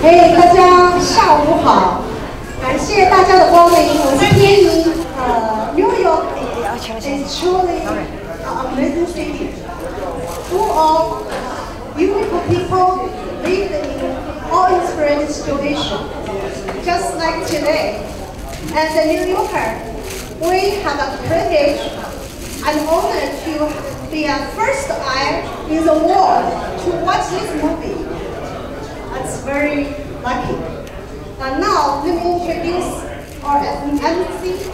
嘿，大家下午好，感谢大家的光临，我是天怡。New York is truly an amazing city, full of beautiful people living in awe-inspiring situations, just like today. As a New Yorker, we have a privilege and honor to be a first eye in the world to watch this movie. That's very lucky. And now, let me introduce our MC,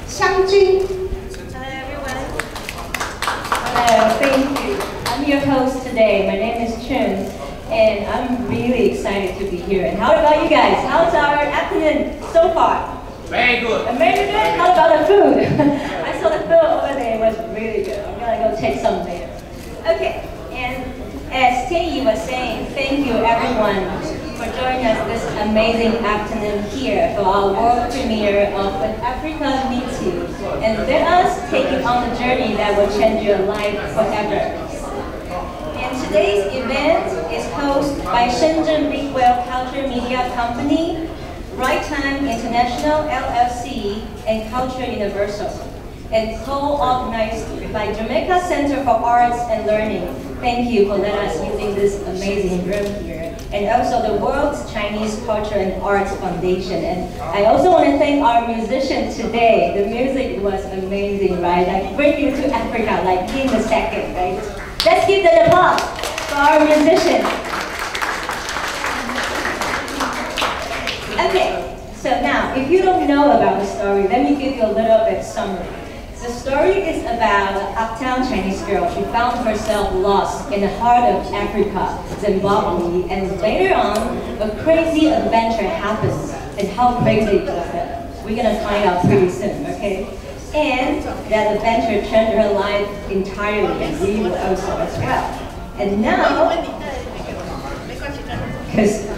Xiangjun. Hello, everyone. Hello, thank you. I'm your host today. My name is Chun, and I'm really excited to be here. And how about you guys? How's our afternoon so far? Very good. Very good? How about the food? I saw the food over there. It was really good. I'm gonna go take some later. Okay, and as Tianyi was saying, thank you everyone for joining us this amazing afternoon here for our world premiere of When Africa Meets You. And let us take you on the journey that will change your life forever. And today's event is hosted by Shenzhen Big Whale Culture Media Company, Right Time International LLC, and Culture Universal, and co-organized by Jamaica Center for Arts and Learning. Thank you for letting us using this amazing room here. And also the World's Chinese Culture and Arts Foundation. And I also want to thank our musician today. The music was amazing, right? Like bring you to Africa, like in the second, right? Let's give an applause for our musician. Okay, so now, if you don't know about the story, let me give you a little bit summary. The story is about an uptown Chinese girl. She found herself lost in the heart of Africa, Zimbabwe, and later on, a crazy adventure happens. And how crazy was that? We're gonna find out pretty soon, okay? And that adventure changed her life entirely, and we will also as well. And now, because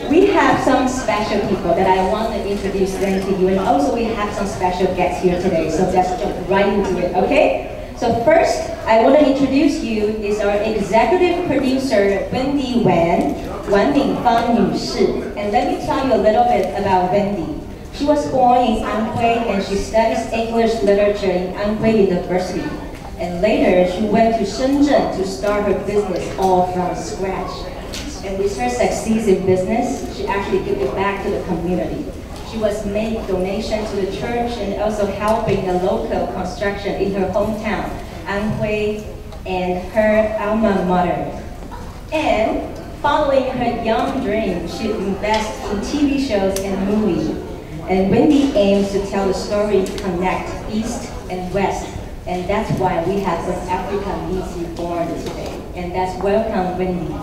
we have some special people that I want to introduce them to you, and also we have some special guests here today, so let's jump right into it, okay? So first, I want to introduce you is our executive producer, Wendy Wan Mingfang 女士. And let me tell you a little bit about Wendy. She was born in Anhui, and she studies English literature in Anhui University. And later, she went to Shenzhen to start her business all from scratch. And with her success in business, she actually gave it back to the community. She was making donations to the church and also helping the local construction in her hometown, Anhui, and her alma mater. And following her young dream, she invests in TV shows and movies. And Wendy aims to tell the story to connect East and West. And that's why we have When Africa Meets You born today. And that's welcome, Wendy.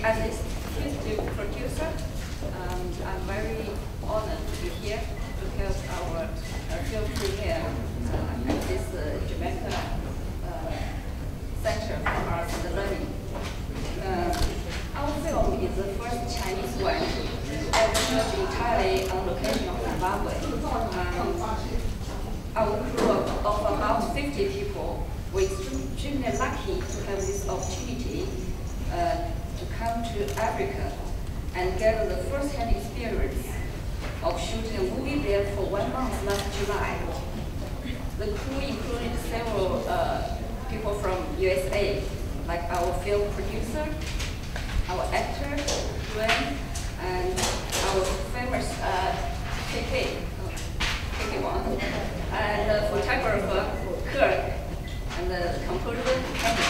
As a executive producer, I'm very honored to be here to help our film premiere at this Jamaica Center for Arts and Learning. Our film is the first Chinese one ever shot entirely on location of Zimbabwe. Our crew of about 50 people were extremely lucky to have this opportunity to come to Africa and get the first-hand experience of shooting a movie there for 1 month last July. The crew included several people from USA, like our film producer, our actor, Gwen, and our famous KK one, and the photographer, Kirk, and the composer, Henry.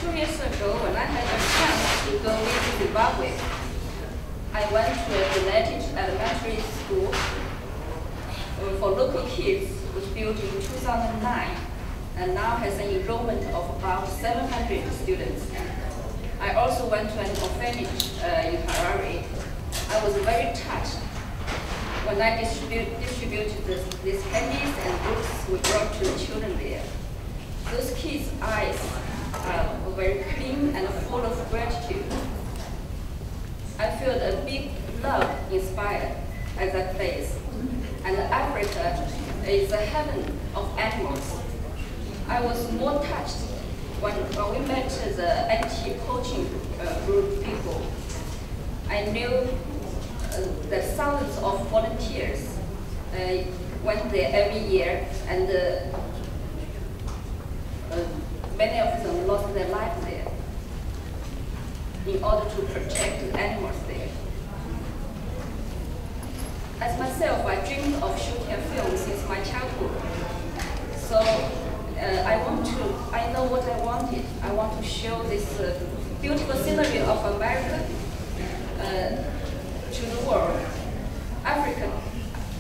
2 years ago, when I had a chance to go to Zimbabwe, I went to a donated elementary school for local kids, which built in 2009, and now has an enrollment of about 700 students. I also went to an orphanage in Harare. I was very touched when I distributed these candies and books we brought to the children there. Those kids' eyes were very clean and full of gratitude. I felt a big love inspired at that place. And Africa is a heaven of animals. I was more touched when we met the anti-poaching group people. I knew that thousands of volunteers went there every year, and many of them lost their lives there in order to protect the animals there. As myself, I dreamed of shooting a film since my childhood. So I know what I wanted. I want to show this beautiful scenery of America to the world. Africa,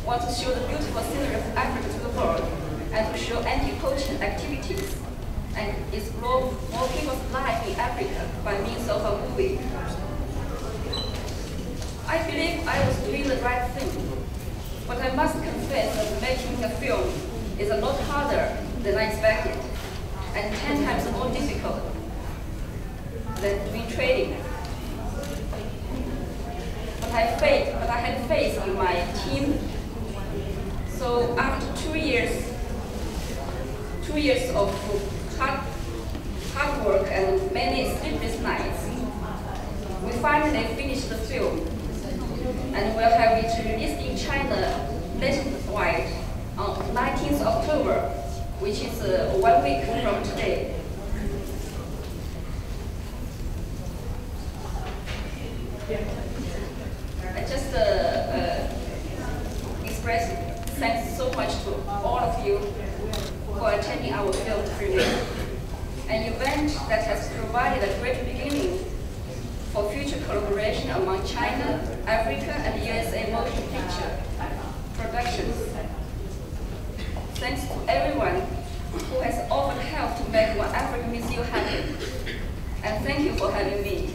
want to show the beautiful scenery of Africa to the world, and to show anti-poaching activities, and explore more people's life in Africa by means of a movie. I believe I was doing the right thing, but I must confess that making a film is a lot harder than I expected, and 10 times more difficult than doing trading. But I had faith in my team. So after 2 years of hard work and many sleepless nights, we finally finished the film, and we'll have it released in China nationwide on 19th October, which is 1 week from today. I just express thanks so much to all of you for attending our film premiere, an event that has provided a great beginning for future collaboration among China, Africa, and USA motion picture productions. Thanks to everyone who has offered help to make One Africa Museum happen. And thank you for having me.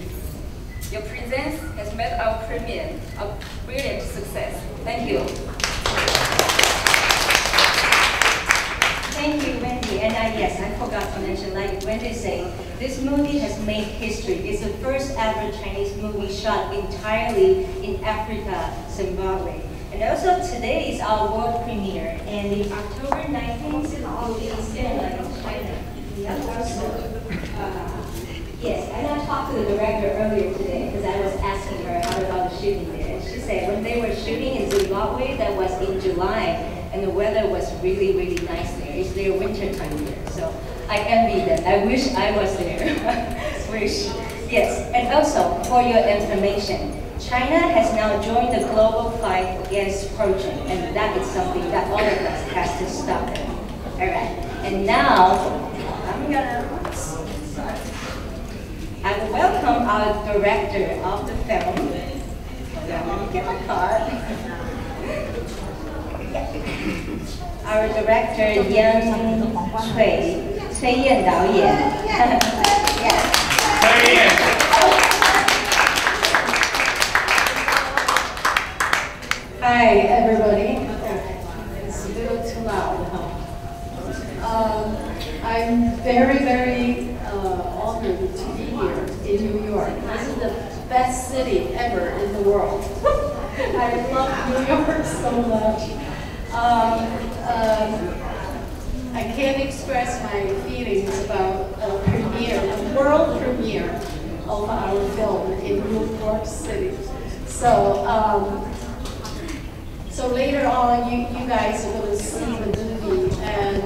Your presence has made our premiere a brilliant success. Thank you. Thank you, Wendy. And yes, I forgot to mention, like Wendy said, this movie has made history. It's the first ever Chinese movie shot entirely in Africa, Zimbabwe. And also today is our world premiere, and in October 19th, it will be in cinema in China. And also, yes, and I talked to the director earlier today because I was asking her how about the shooting there. And she said when they were shooting in Zimbabwe, that was in July, and the weather was really, really nice there. It's their winter time there, so I envy them. I wish I was there. Wish. Yes, and also for your information, China has now joined the global fight against poaching, and that is something that all of us has to stop. All right, and now I will welcome our director of the film. Let me get my card. Our director Yang Cui Yan 导演. Yes. Hi, everybody. It's a little too loud, huh? I'm very, very honored to be here in New York. This is the best city ever in the world. I love New York so much. I can't express my feelings about the world premiere of our film in New York City. So later on, you guys are going to see the movie, and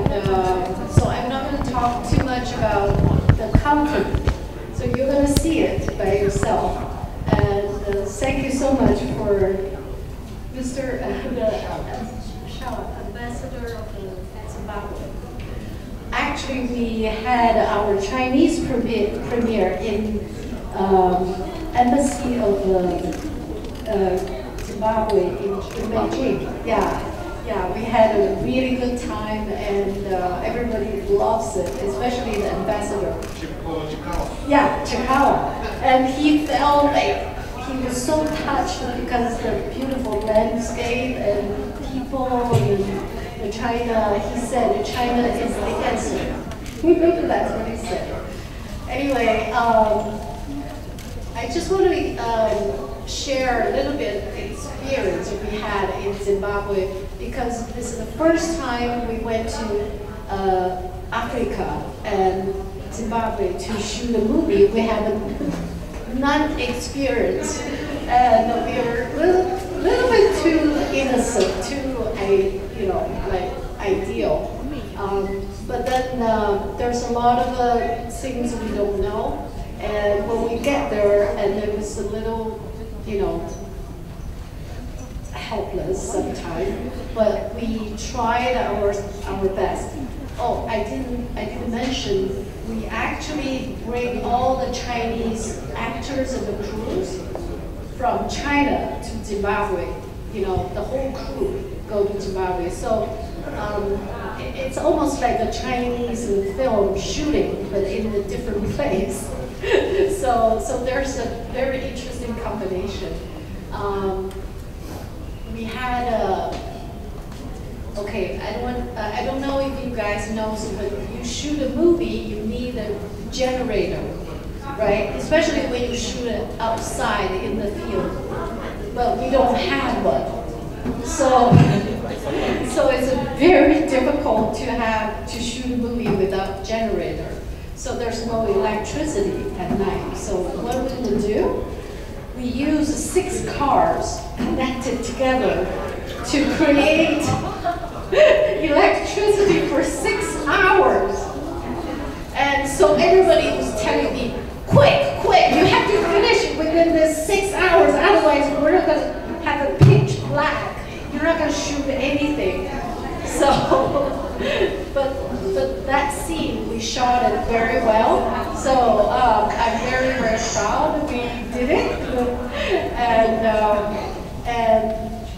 so I'm not going to talk too much about the content. So you're going to see it by yourself. And thank you so much for Mr. Ambassador of Zimbabwe. Actually, we had our Chinese premiere in Embassy of Zimbabwe in Beijing. Yeah, we had a really good time, and everybody loves it, especially the ambassador. Yeah, Chikawa. And he felt like, he was so touched because of the beautiful landscape and people in China. He said China is the answer. That's what he said. Anyway, I just want to share a little bit of experience we had in Zimbabwe, because this is the first time we went to Africa and Zimbabwe to shoot a movie. We have none experience, and we were a little bit too innocent, too ideal. But then there's a lot of things we don't know, and when we get there, and it was a little, helpless sometimes. But we tried our best. Oh, I didn't mention, we actually bring all the Chinese actors and the crews from China to Zimbabwe. The whole crew go to Zimbabwe. So it's almost like a Chinese film shooting, but in a different place. So there's a very interesting combination. We had okay, I don't know if you guys know, but you shoot a movie, you need a generator, right? Especially when you shoot it outside in the field. But we don't have one. So it's very difficult to shoot a movie without generator. So there's no electricity at night. So what we would do, we use 6 cars connected together to create electricity for 6 hours. And so everybody was telling me, quick, you have to finish within this 6 hours, otherwise we're not gonna have a pitch black. You're not gonna shoot anything. So, but that scene, we shot it very well. So I'm very, very proud we did it. And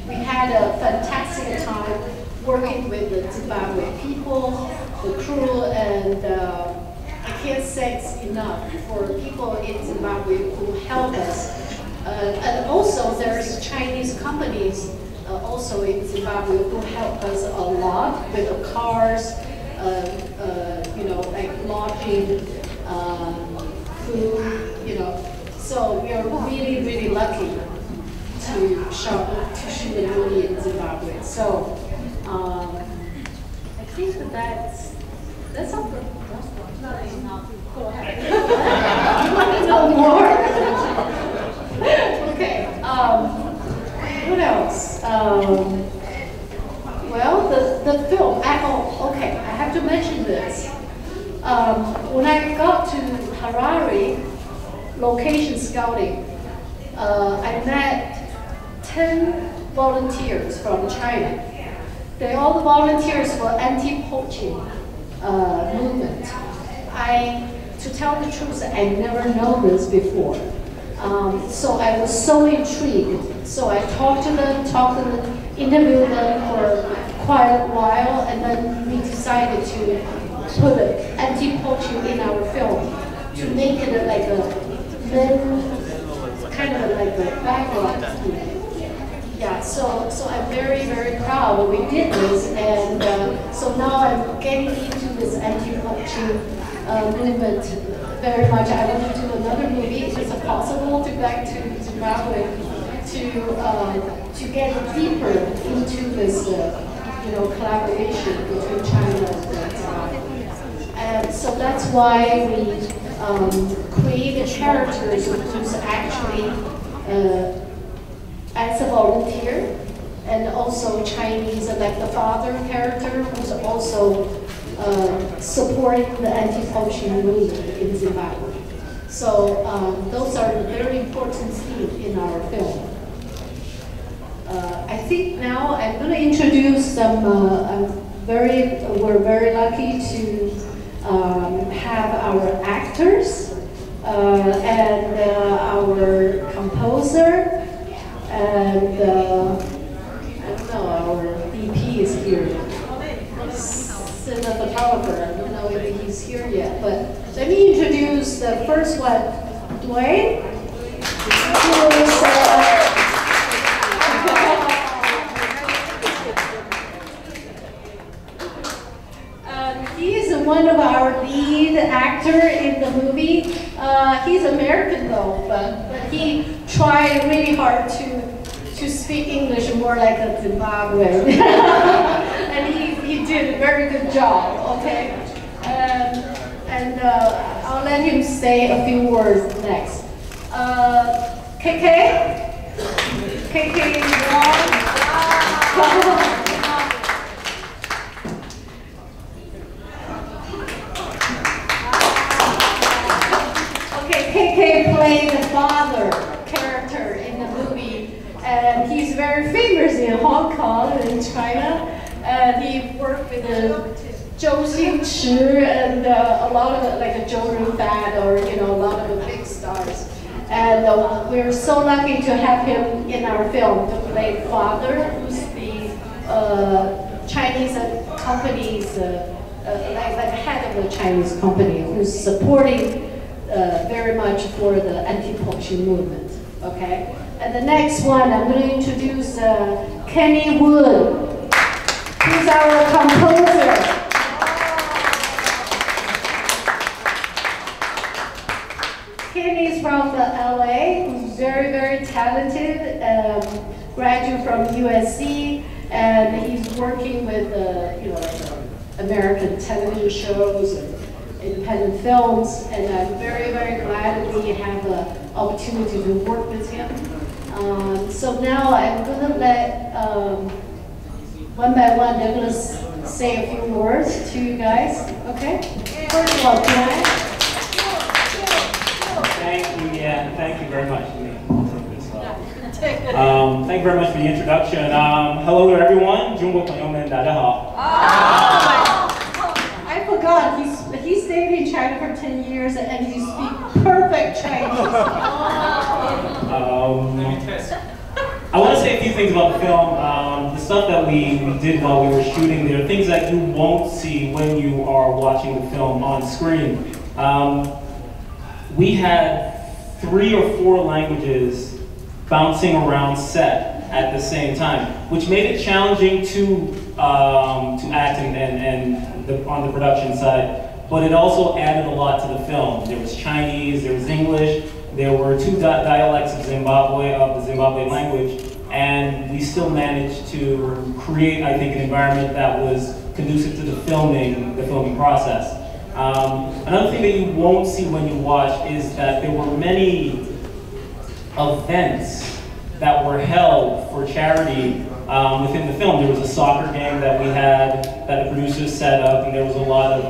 we had a fantastic time working with the Zimbabwe people, the crew, and I can't say it's enough for people in Zimbabwe who help us. And also there's Chinese companies also in Zimbabwe who help us a lot with the cars, like lodging, food, So we are really, really lucky to shoot a movie in Zimbabwe. So I think that's all. Go ahead. You want to know more? Okay. What else? Well, the film. Okay. I have to mention this. When I got to Harare, location scouting, I met 10 volunteers from China. They're all the volunteers for anti-poaching movement. To tell the truth, I never known this before. So I was so intrigued. So I talked to them, interviewed them for quite a while, and then we decided to put anti-poaching in our film to make it like kind of like a background. Yeah, so I'm very, very proud we did this, and so now I'm getting into this anti-poaching movement very much. I want to do another movie. Is it possible to go back to Zimbabwe to get deeper into this, collaboration between China and Zimbabwe? And so that's why we created characters who's actually as a volunteer, and also Chinese, like the father character, who's also supporting the anti-poaching movement in Zimbabwe. So those are very important themes in our film. I think now I'm going to introduce some. We're very lucky to have our actors and our composer. And I don't know, our DP is here. Cinematographer, I don't know if he's here yet, but let me introduce the first one, Dwayne, who is one of our lead actor in the movie. He's American though, but he tried really hard to speak English more like a Zimbabwean. And he did a very good job, okay? And I'll let him say a few words next. KK? KK Wong? KK played the father character in the movie, and he's very famous in Hong Kong and China. And he worked with Zhou Xingchi and a lot of like a Zhou Runfan or a lot of the big stars. And we're so lucky to have him in our film to play father, who's the Chinese company's like head of the Chinese company, who's supporting. Very much for the anti-poaching movement, okay? And the next one, I'm going to introduce Kenny Wood, who's our composer. Kenny's from LA, who's very, very talented, graduate from USC, and he's working with, American television shows and independent films, and I'm very, very glad that we have the opportunity to work with him. So now I'm going to let, one by one, they're going to say a few words to you guys, okay? First of all, can I? Thank you, yeah, thank you very much. Thank you very much for the introduction. Hello to everyone. 中国朋友们，大家好。I forgot, he stayed in China for 10 years and he speaks perfect Chinese. I want to say a few things about the film. The stuff that we did while we were shooting, there are things that you won't see when you are watching the film on screen. We had 3 or 4 languages bouncing around set at the same time, which made it challenging to act on the production side. But it also added a lot to the film. There was Chinese, there was English, there were 2 dialects of the Zimbabwe language, and we still managed to create, I think, an environment that was conducive to the filming process. Another thing that you won't see when you watch is that there were many events that were held for charity within the film. There was a soccer game that we had that the producers set up, and there was a lot of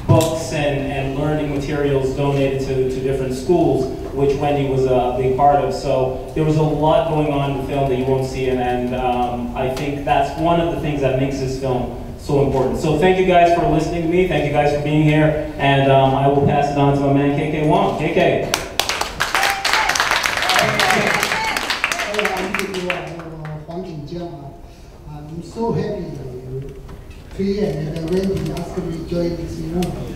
books and learning materials donated to different schools, which Wendy was a big part of. So there was a lot going on in the film that you won't see, and I think that's one of the things that makes this film so important. So thank you guys for listening to me, thank you guys for being here, and I will pass it on to my man KK Wong. KK. I'm so happy Priya and Wendy asked me to join this movie.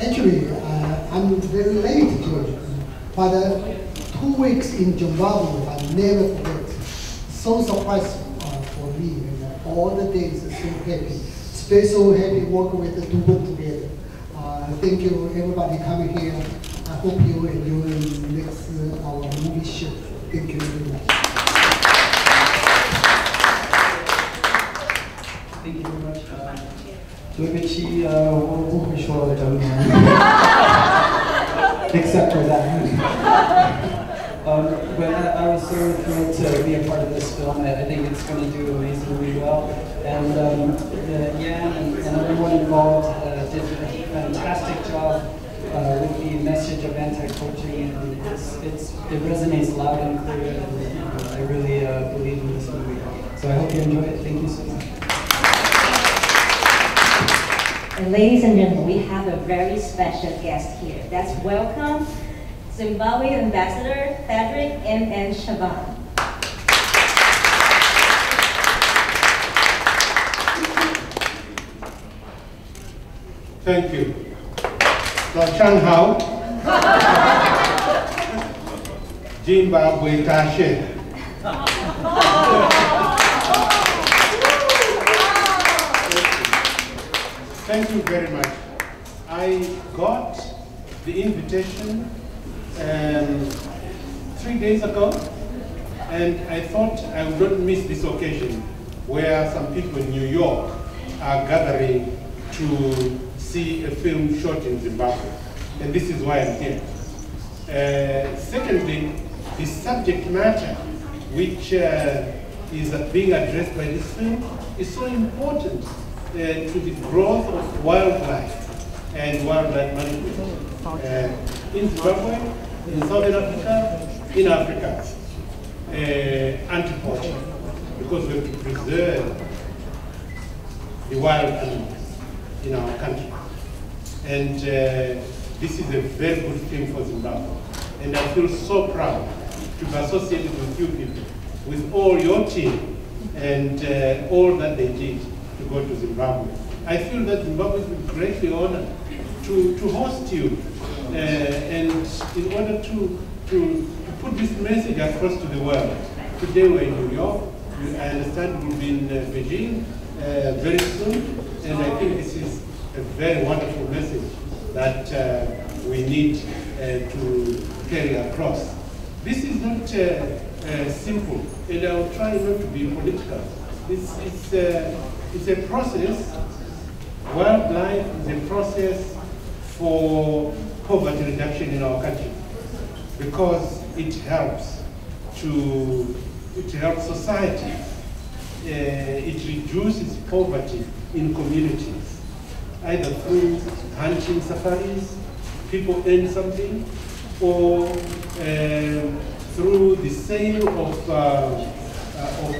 Actually, I'm very late to join, but 2 weeks in Zimbabwe, I never forget. So surprising for me, and all the days are so happy. So happy working with the two together. Thank you, everybody coming here. I hope you enjoy next our movie show. Thank you very much. Thank you very much. 对不起，我不会说中文。Except for that. But I was so thrilled to be a part of this film. I think it's going to do amazingly well. And Yan and everyone involved did a fantastic job with the message of anti-poaching. And it resonates loud and clear. And I really believe in this movie. So I hope you enjoy it. Thank you so much. And ladies and gentlemen, we have a very special guest here. Let's welcome Zimbabwe Ambassador Frederick M.N. Shaban. Thank you. 早上好。Zimbabwe 大选。Thank you very much. I got the invitation 3 days ago, and I thought I would not miss this occasion where some people in New York are gathering to see a film shot in Zimbabwe. And this is why I'm here. Secondly, the subject matter which is being addressed by this film is so important to the growth of wildlife and wildlife management in Zimbabwe, in Southern Africa, in Africa, anti-poaching, because we have to preserve the wild animals in our country. And this is a very good thing for Zimbabwe. And I feel so proud to be associated with you people, with all your team, and all that they did to go to Zimbabwe. I feel that Zimbabwe is greatly honored to host you, and in order to put this message across to the world. Today we're in New York. I understand we'll be in Beijing very soon, and I think this is a very wonderful message that we need to carry across. This is not simple, and I will try not to be political. It's a process. Wildlife is a process for poverty reduction in our country, because it helps society. It reduces poverty in communities, either through hunting safaris, people earn something, or through the sale of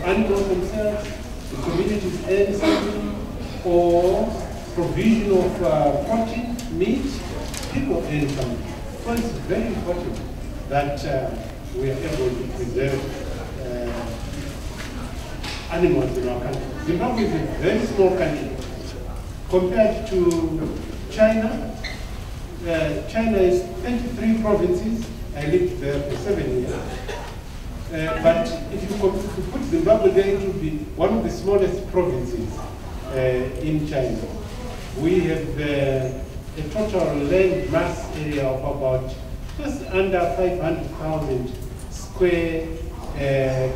animals themselves, the communities earn something, or provision of protein, meat, people earn something. So it's very important that we are able to preserve animals in our country. Zimbabwe is a very small country compared to China. China is 33 provinces. I lived there for 7 years. But if you put Zimbabwe there, it would be one of the smallest provinces in China. We have a total land mass area of about just under 500,000 square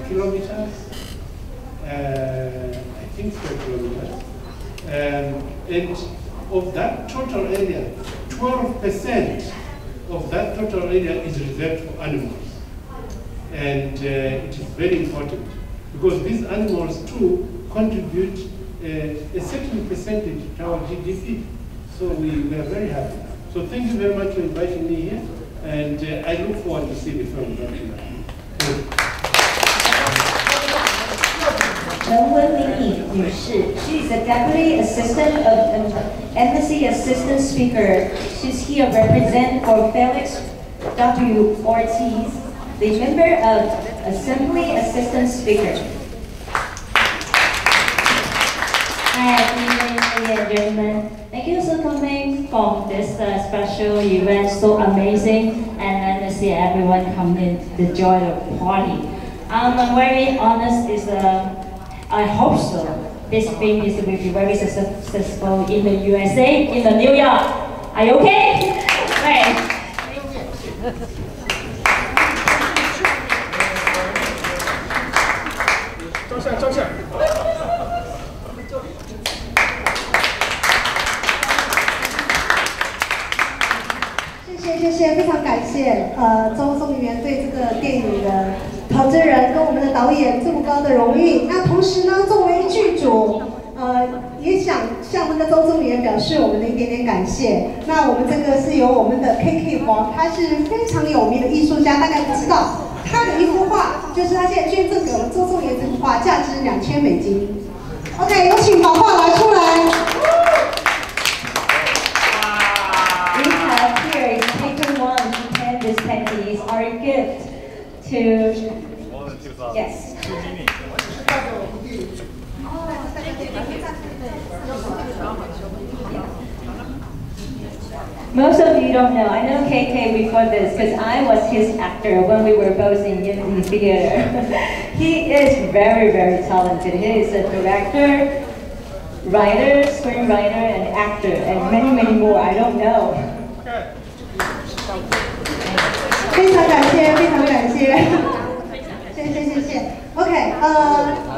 kilometers. I think square kilometers. And of that total area, 12% of that total area is reserved for animals. And it is very important because these animals too contribute a certain percentage to our GDP. So we are very happy. So thank you very much for inviting me here, and I look forward to see the film. She is a Deputy Assistant of Embassy Assistant Speaker. She's here represent for Felix W. Ortiz, the Member of Assembly Assistant Speaker. Hi, ladies and gentlemen. Thank you for coming from this special event, so amazing, and I see everyone come in to enjoy the party. I'm very honest. I hope so. This film will be very successful in the USA, in the New York. Are you okay? Right. 照相。谢谢，非常感谢周松元对这个电影的投资人跟我们的导演这么高的荣誉。那同时呢，作为剧组，也想向那个周松元表示我们的一点点感谢。那我们这个是由我们的 KK 黄，他是非常有名的艺术家，大概不知道他的一幅画，就是他现在捐赠给我们周松元这幅画，价值2000美金。OK， 有请把画拿出来。 This painting is our gift to yes. Most of you don't know. I know KK before this because I was his actor when we were both in the theater. He is very, very talented. He is a director, writer, screenwriter, and actor, and many, many more. I don't know. 非常感谢，非常感谢，谢谢。OK，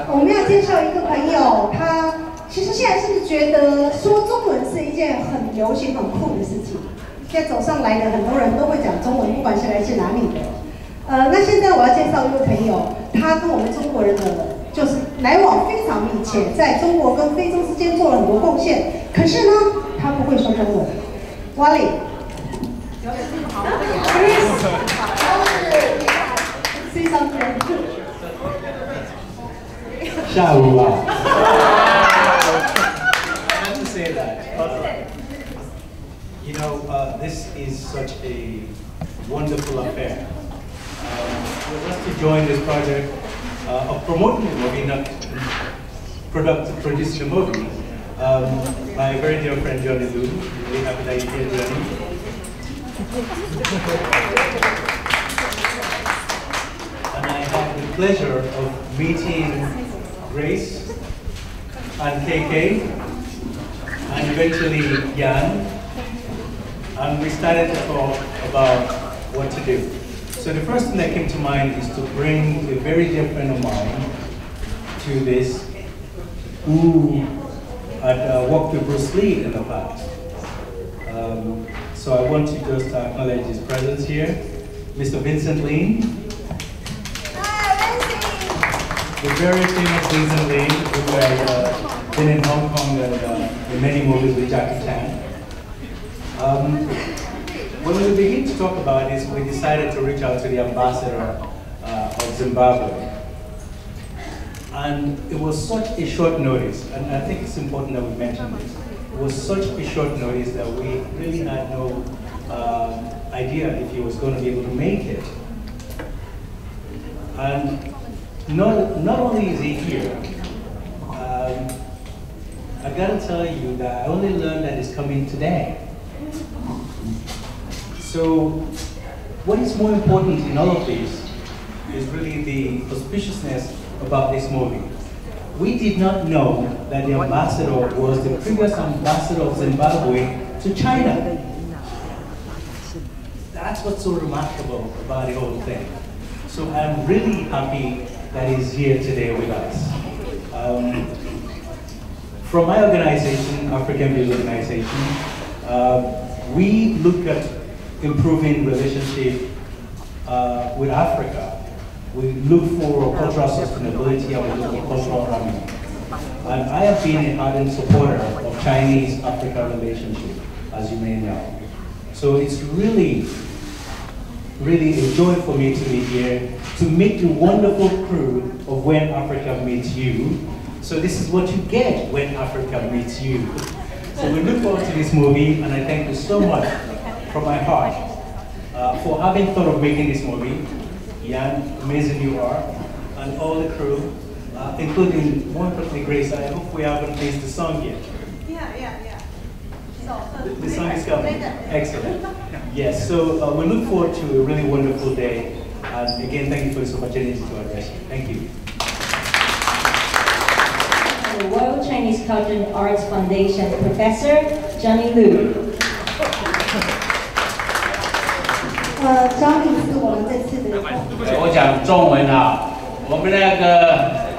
我们要介绍一个朋友，他其实现在是不是觉得说中文是一件很流行、很酷的事情？现在走上来的很多人都会讲中文，不管是来自哪里的。那现在我要介绍一位朋友，他跟我们中国人的就是来往非常密切，在中国跟非洲之间做了很多贡献。可是呢，他不会说中文。Wally。 Say something. 下午好。I have to say that. You know, this is such a wonderful affair. For us to join this project of promoting the movie, not producing the movie. My very dear friend Johnny Lu, really happy that you're here, Johnny. And I have the pleasure of meeting Grace and KK and eventually Yan, and we started to talk about what to do. So the first thing that came to mind is to bring a very dear friend of mine to this, who had worked with Bruce Lee in the past. So I want to just acknowledge his presence here. Mr. Vincent Lin. The very famous Vincent Lin, who has been in Hong Kong in many movies with Jackie Chan. When we begin to talk about this, we decided to reach out to the ambassador of Zimbabwe. And it was such a short notice, and I think it's important that we mention this. It was such a short notice that we really had no idea if he was going to be able to make it. And not only is he here, I gotta tell you that I only learned that he's coming today. So what is more important in all of this is really the auspiciousness about this movie. We did not know that the ambassador was the previous ambassador of Zimbabwe to China. That's what's so remarkable about the whole thing. So I'm really happy that he's here today with us. From my organization, African Views Organization, we look at improving relationship with Africa. We look for cultural sustainability and we look for cultural harmony. And I have been a ardent supporter of Chinese-Africa relationship, as you may know. So it's really a joy for me to be here, to meet the wonderful crew of When Africa Meets You. So this is what you get when Africa meets you. So we look forward to this movie, and I thank you so much from my heart for having thought of making this movie. Yan, amazing you are, and all the crew, including, more importantly, Grace. I hope we haven't placed the song yet. Yeah. The song is coming. Excellent. Yes, so we look forward to a really wonderful day. And again, thank you for this opportunity to address you. Thank you. The Royal Chinese Culture and Arts Foundation Professor Johnny Lu. 张律是我们这次的。我讲中文哈，我们那个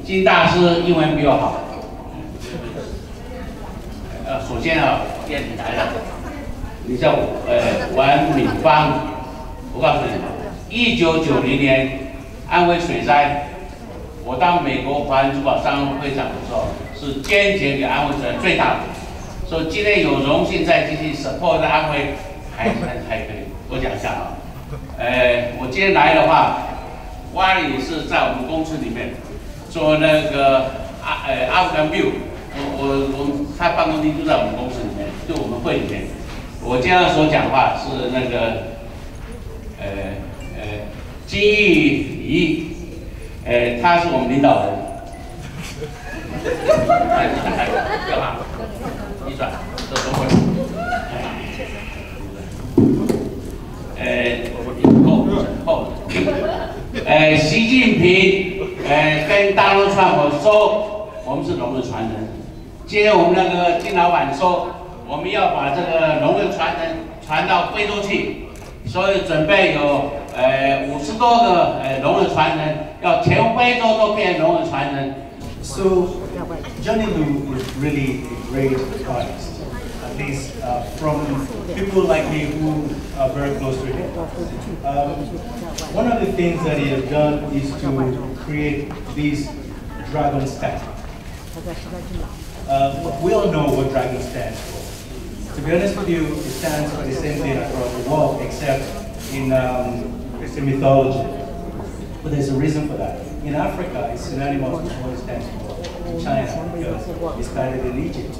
金大师英文比我好。首先啊，店里来了，你叫王敏芳，我告诉你，1990年安徽水灾，我当美国华人珠宝商会长的时候，是捐钱给安徽水灾最大的，所以今天有荣幸在继续 support 安徽，还可以。 我讲一下啊，我今天来的话，瓦里是在我们公司里面做那个African View， 他办公地就在我们公司里面，就我们会里面。我今天所讲话是那个金玉仪，他是我们领导人。干嘛？你转，这中国人。 习近平跟大陆川普说我们是龙的传人，今天我们那个金老板说，我们要把这个龙人传承传到非洲去，所以准备有50多个龙人传承，要全非洲都变龙人传承。So Johnny Lu is really a great artist, at least from people like me who are very close to him. One of the things that he has done is to create these dragon stamp. We all know what dragon stands for. To be honest with you, it stands for the same thing across the world, except in Christian mythology. But there's a reason for that. In Africa, it's synonymous with what it stands for in China, because it started in Egypt.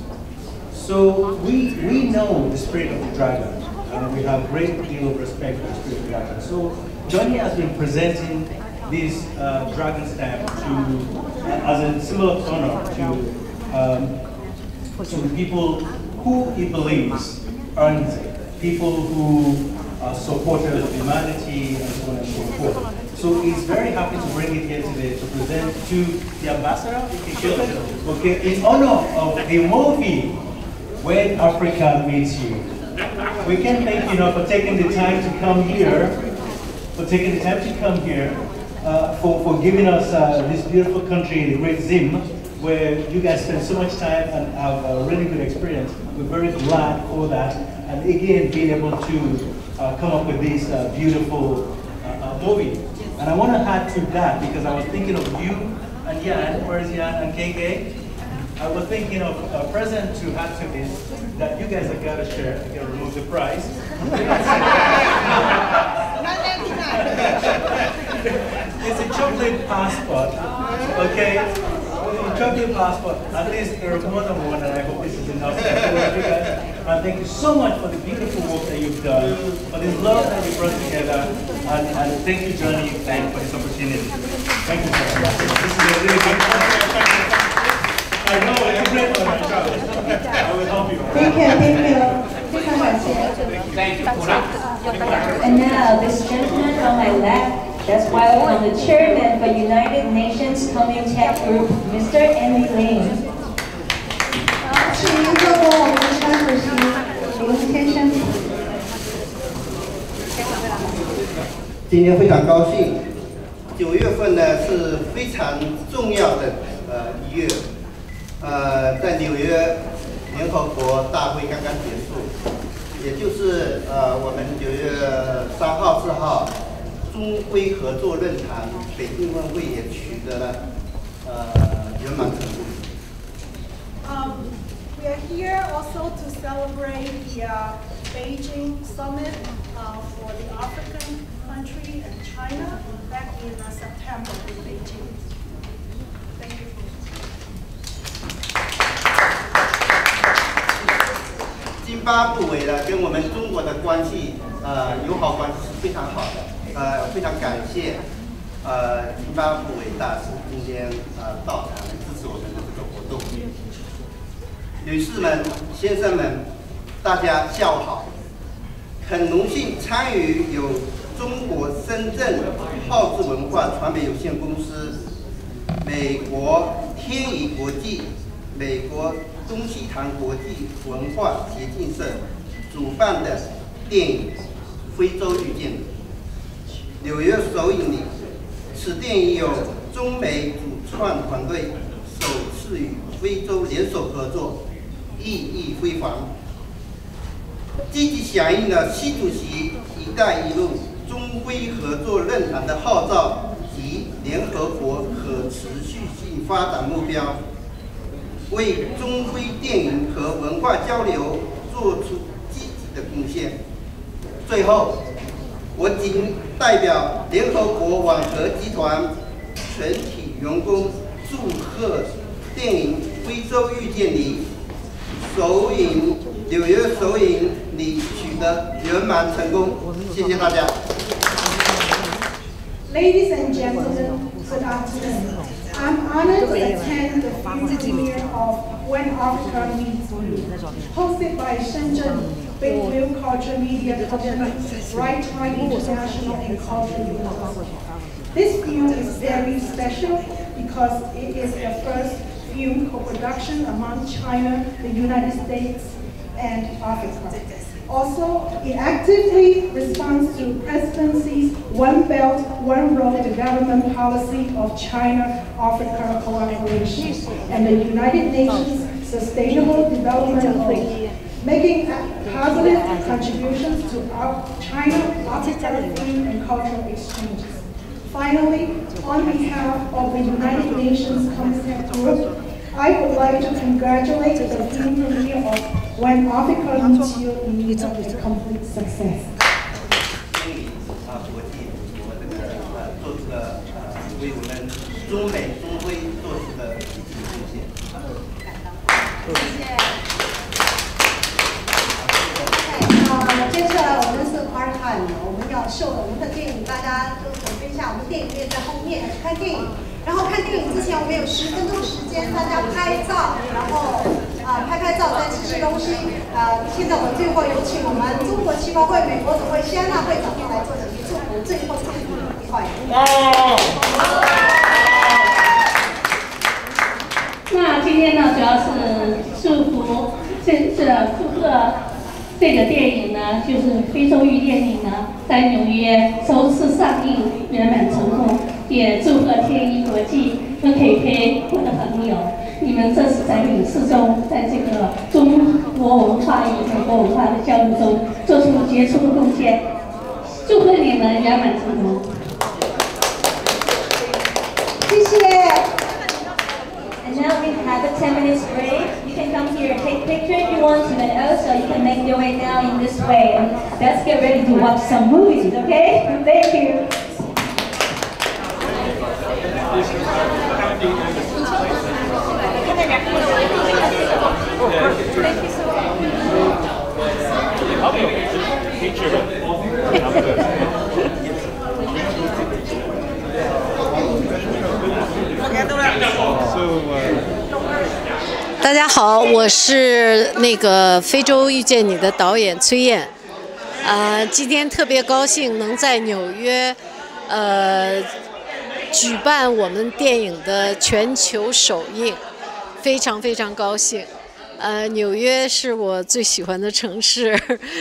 So we know the spirit of the dragon, and we have a great deal of respect for the spirit of the dragon. So Johnny has been presenting this dragon stamp as a symbol of honor to the people who he believes earns it, people who are supporters of humanity and so on and so forth. So he's very happy to bring it here today to present to the ambassador, okay, in honor of the movie When Africa Meets You. We can't thank you enough for taking the time to come here, for giving us this beautiful country, the Great Zim, where you guys spend so much time and have a really good experience. We're very glad for that, and again being able to come up with this beautiful movie. And I want to add to that because I was thinking of you and Yan, where's Yan and KK? I was thinking of a present to add to this that you guys have got to share. I can remove the prize. It's a chocolate passport, okay? A chocolate passport. At least there are more than one, and I hope this is enough. And thank you so much for the beautiful work that you've done, for the love that you brought together, and thank you, Johnny, for this opportunity. Thank you, sir. This is a really good I know, it's a great honor. I will help you. Thank you. Thank you. And now, this gentleman on my left, let's welcome the chairman for United Nations Communitech Group, Mr. Andy Lin. 请您做过我们的川主席林先生。今天非常高兴，9月份呢是非常重要的1月，在纽约联合国大会刚刚结束，也就是我们9月3号、4号中非合作论坛北京峰会也取得了圆满成功。We are here also to celebrate the Beijing summit for the African country and China back in September in Beijing. Thank you. 津巴布韦呢跟我们中国的关系友好关系是非常好的，非常感谢津巴布韦大使今天到场支持我们的这个活动。女士们、先生们，大家下午好！很荣幸参与由中国深圳浩智文化传媒有限公司、美国天仪国际、美国东西堂国际文化协进社主办的电影《非洲遇见你》纽约首映礼。此电影由中美主创团队首次与非洲联手合作。意义非凡，积极响应了习主席“一带一路”中非合作论坛的号召及联合国可持续性发展目标，为中非电影和文化交流做出积极的贡献。最后，我谨代表联合国网合集团全体员工祝贺电影《非洲遇见你》。纽约首映礼取得圆满成功，谢谢大家。Ladies and gentlemen, good afternoon. I'm honored to attend the premiere of When Africa Meets You, hosted by Shenzhen Big Blue Culture Media Company, Right Time International and Culture University. This film is very special because it is the first film co-production among China, the United States, and Africa. Also, it actively responds to Presidency's One Belt, One Road development policy of China-Africa collaboration and the United Nations Sustainable Development Goals, making positive contributions to China-Africa film and cultural exchanges. Finally, on behalf of the United Nations Concept Group, I would like to congratulate the film premiere of When Africa Meets You in a complete success. 国际我这个做出了为我们中美中非做出的积极贡献。谢谢。接下来我们是 part time 我们要秀我们的电影，大家都准备一下，我们电影院在后面去看电影。然后看电影之前，我们有10分钟时间，大家拍照，然后拍照再吃吃东西。现在我们最后有请我们中国旗袍会美国总会谢安娜会长来做几句祝福，最后祝福愉快。那今天呢，主要是祝贺这个电影呢，就是《非洲遇见你》呢，在纽约首次上映圆满成功，也祝贺天一国际和 KK 我的朋友，你们这是在影视中，在这个中国文化与美国文化的交流中做出杰出的贡献，祝贺你们圆满成功。谢谢。And now we have a 10 minutes break. You can come here and take pictures if you want to, and also you can make your way now in this way. And let's get ready to watch some movies, okay? Thank you. So, 大家好，我是那个《非洲遇见你》的导演崔燕。今天特别高兴能在纽约，举办我们电影的全球首映，非常非常高兴。纽约是我最喜欢的城市，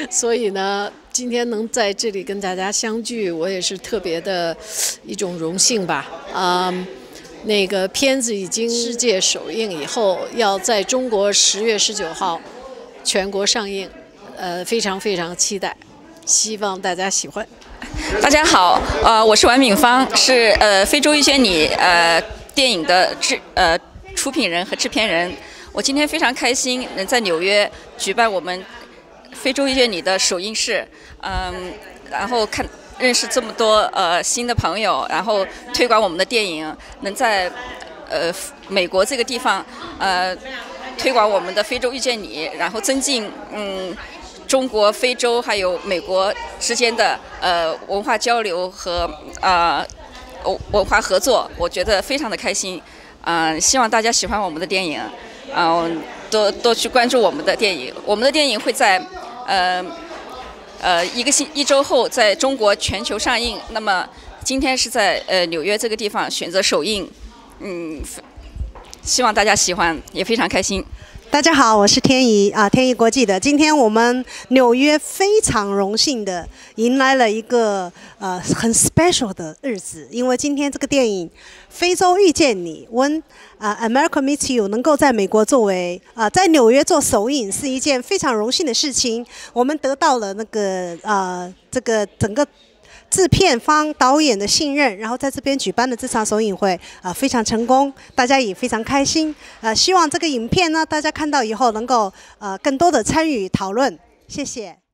所以呢，今天能在这里跟大家相聚，我也是特别的一种荣幸吧。那个片子已经世界首映以后，要在中国10月19号全国上映，非常非常期待，希望大家喜欢。大家好，我是王敏芳，是《非洲遇见你》电影的出品人和制片人。我今天非常开心能在纽约举办我们《非洲遇见你》的首映式，然后认识这么多新的朋友，然后推广我们的电影，能在美国这个地方推广我们的《非洲遇见你》，然后增进中国、非洲还有美国之间的文化交流和文化合作，我觉得非常的开心。希望大家喜欢我们的电影，多去关注我们的电影。我们的电影会在一周后在中国全球上映。那么今天是在纽约这个地方选择首映，希望大家喜欢，也非常开心。大家好，我是天怡天怡国际的。今天我们纽约非常荣幸的迎来了一个很 special 的日子，因为今天这个电影《非洲遇见你》When America Meets You 能够在美国作为在纽约做首映是一件非常荣幸的事情。我们得到了那个这个整个制片方导演的信任，然后在这边举办的这场首映会非常成功，大家也非常开心。希望这个影片呢，大家看到以后能够更多的参与讨论。谢谢。